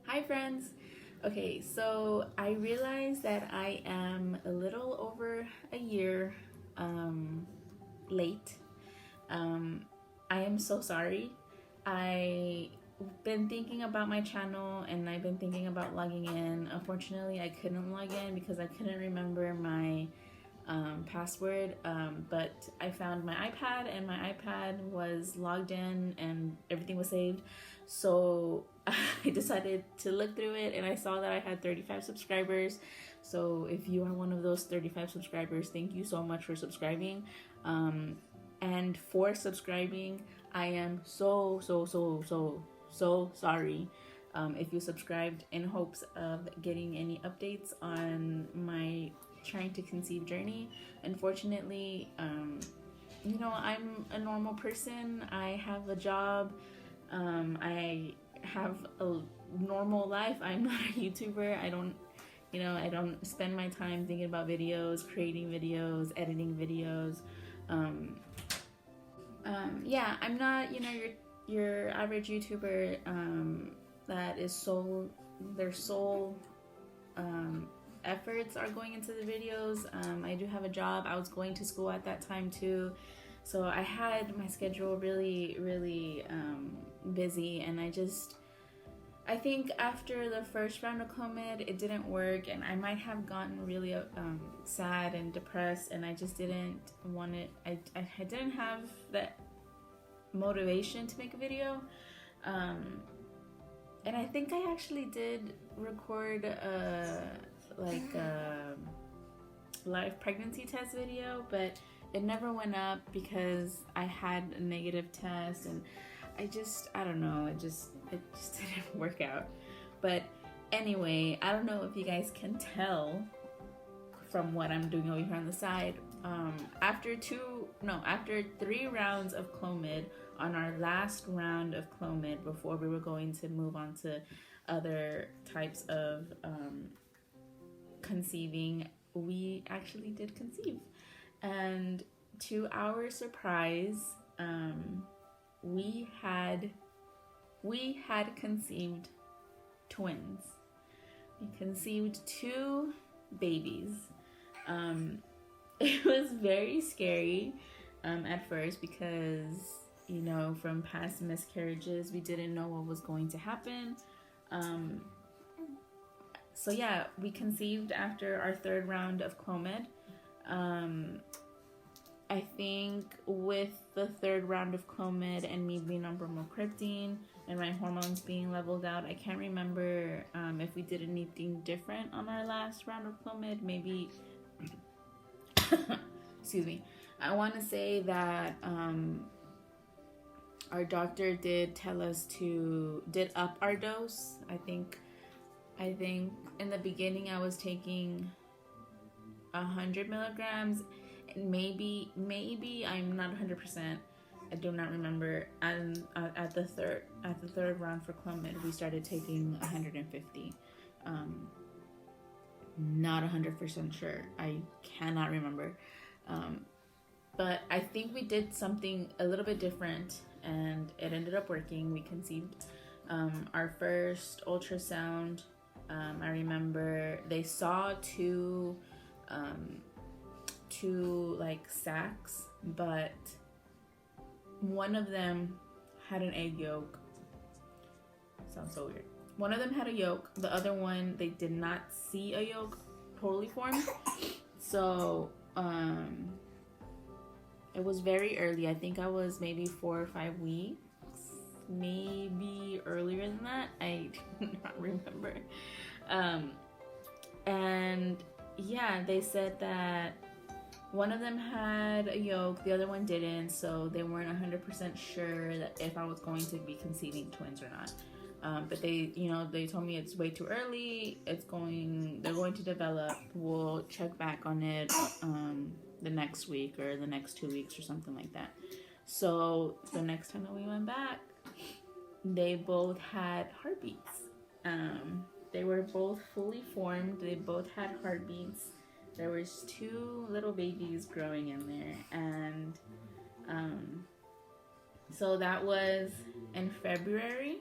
Hi friends! Okay, so I realized that I am a little over a year late. I am so sorry. I've been thinking about my channel and I've been thinking about logging in. Unfortunately, I couldn't log in because I couldn't remember my password, but I found my iPad and my iPad was logged in and everything was saved. So I decided to look through it and I saw that I had 35 subscribers. So if you are one of those 35 subscribers, thank you so much for subscribing. And for subscribing, I am so sorry. If you subscribed in hopes of getting any updates on my trying to conceive journey. Unfortunately, I'm a normal person. I have a job. I have a normal life. I'm not a YouTuber. I don't spend my time thinking about videos, creating videos, editing videos. I'm not, your average YouTuber that is their sole efforts are going into the videos. I do have a job. I was going to school at that time too, so I had my schedule really busy, and I think after the first round of Clomid it didn't work, and I might have gotten really sad and depressed, and I just didn't want it. I didn't have that motivation to make a video, and I think I actually did record a live pregnancy test video, but it never went up because I had a negative test, and I don't know, it just didn't work out. But anyway, I don't know if you guys can tell from what I'm doing over here on the side. After 3 rounds of Clomid, on our last round of Clomid before we were going to move on to other types of conceiving, we actually did conceive, and to our surprise, we had conceived twins. We conceived 2 babies. It was very scary at first because, from past miscarriages, we didn't know what was going to happen. So yeah, we conceived after our 3rd round of Clomid. I think with the 3rd round of Clomid and me being on bromocriptine and my hormones being leveled out, I can't remember if we did anything different on our last round of Clomid. Maybe, excuse me. I want to say that our doctor did tell us did up our dose. I think in the beginning I was taking 100 milligrams, and maybe I'm not 100%. I do not remember. And at the third round for Clomid, we started taking 150. Not 100% sure. I cannot remember. But I think we did something a little bit different, and it ended up working. We conceived. Our first ultrasound, I remember they saw two sacs, but one of them had an egg yolk. Sounds so weird. One of them had a yolk. The other one, they did not see a yolk totally formed. So it was very early. I think I was maybe 4 or 5 weeks, maybe earlier than that. I do not remember. And yeah, they said that one of them had a yolk, the other one didn't, so they weren't 100% sure that if I was going to be conceiving twins or not. But they told me it's way too early. They're going to develop. We'll check back on it the next week or the next 2 weeks or something like that. So the next time that we went back, they both had heartbeats. They were both fully formed. They both had heartbeats. There was 2 little babies growing in there, and so that was in February.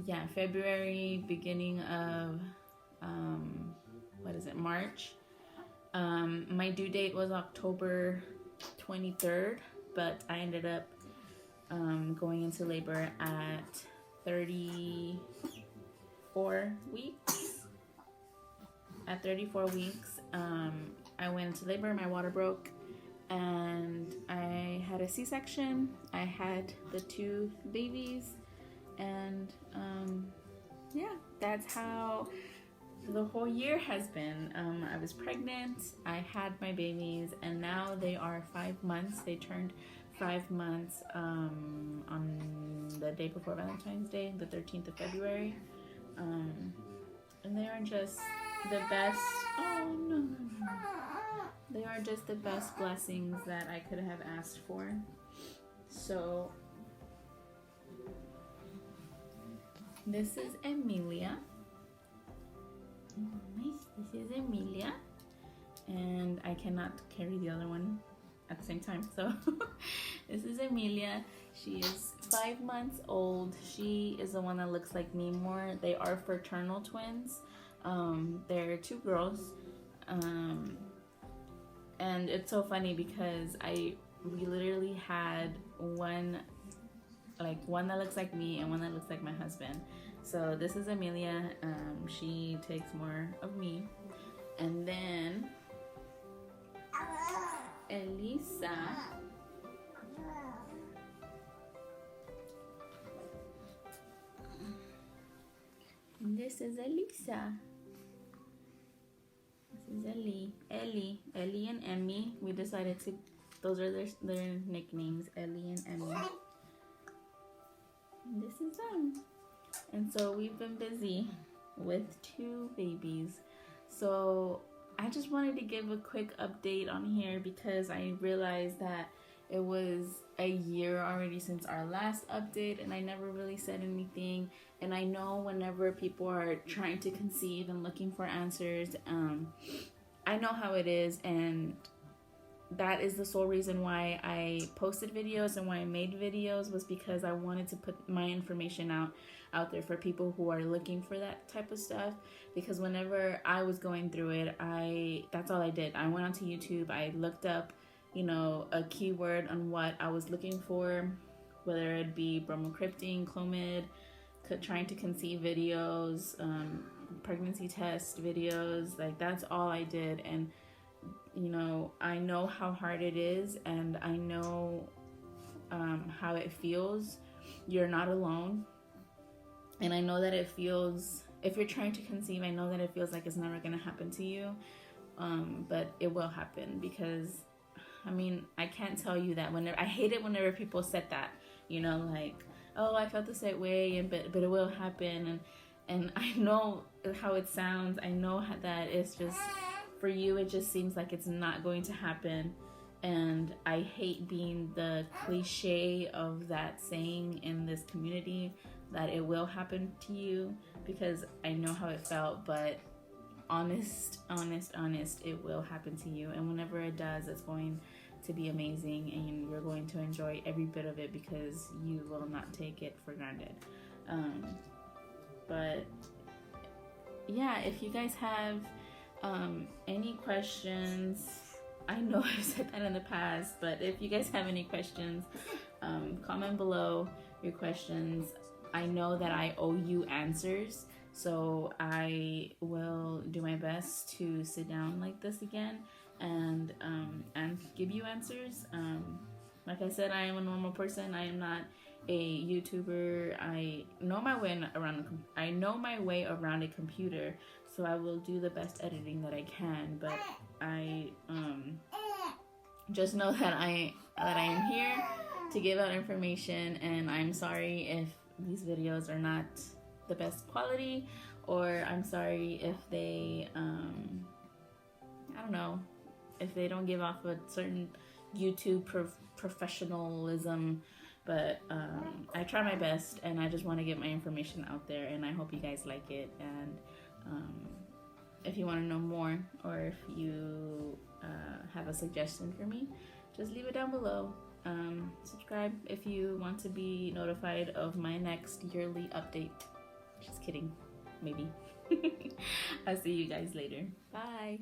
yeah, February, beginning of March. My due date was October 23rd, but I ended up going into labor at 34 weeks. At 34 weeks, I went into labor, my water broke, and I had a C-section. I had the 2 babies, and yeah, that's how the whole year has been. I was pregnant, I had my babies, and now they are 5 months. They turned 5 months on the day before Valentine's Day, the 13th of February. And they are just the best. Oh, no. They are just the best blessings that I could have asked for. So, this is Emilia. This is Emilia. And I cannot carry the other one at the same time. So, this is Emilia. She is 5 months old. She is the one that looks like me more. They are fraternal twins. They're 2 girls. And it's so funny because we literally had one that looks like me and one that looks like my husband. So this is Amelia. She takes more of me. And then Elisa. This is Elisa. This is Ellie and Emmy. We decided to, those are their nicknames, Ellie and Emmy. And this is them. And so we've been busy with 2 babies. So I just wanted to give a quick update on here because I realized that it was a year already since our last update and I never really said anything. And I know whenever people are trying to conceive and looking for answers, I know how it is, and that is the sole reason why I posted videos and why I made videos, was because I wanted to put my information out there for people who are looking for that type of stuff. Because whenever I was going through it, that's all I did. I went onto YouTube, I looked up, a keyword on what I was looking for, whether it be bromocriptine, Clomid, trying to conceive videos, pregnancy test videos, like that's all I did. And I know how hard it is, and I know how it feels. You're not alone, and I know that it feels, if you're trying to conceive, I know that it feels like it's never gonna happen to you, but it will happen. Because I can't tell you that. Whenever I hate it whenever people said that, like, oh, I felt the same way, but it will happen, and I know how it sounds. I know that it's just, for you, it just seems like it's not going to happen. And I hate being the cliche of that saying in this community, that it will happen to you, because I know how it felt. But honest, it will happen to you. And whenever it does, it's going to be amazing, and you're going to enjoy every bit of it, because you will not take it for granted. But yeah, if you guys have any questions, I know I've said that in the past, but if you guys have any questions, comment below your questions. I know that I owe you answers, so I will do my best to sit down like this again and give you answers. Like I said, I am a normal person. I am not a YouTuber. I know my way around a computer, so I will do the best editing that I can. But I just know that I am here to give out information, and I'm sorry if these videos are not the best quality, or I'm sorry if they I don't know, if they don't give off a certain YouTube professionalism. But I try my best, and I just want to get my information out there, and I hope you guys like it. And if you want to know more, or if you have a suggestion for me, just leave it down below. Subscribe if you want to be notified of my next yearly update. Just kidding. Maybe. I'll see you guys later. Bye.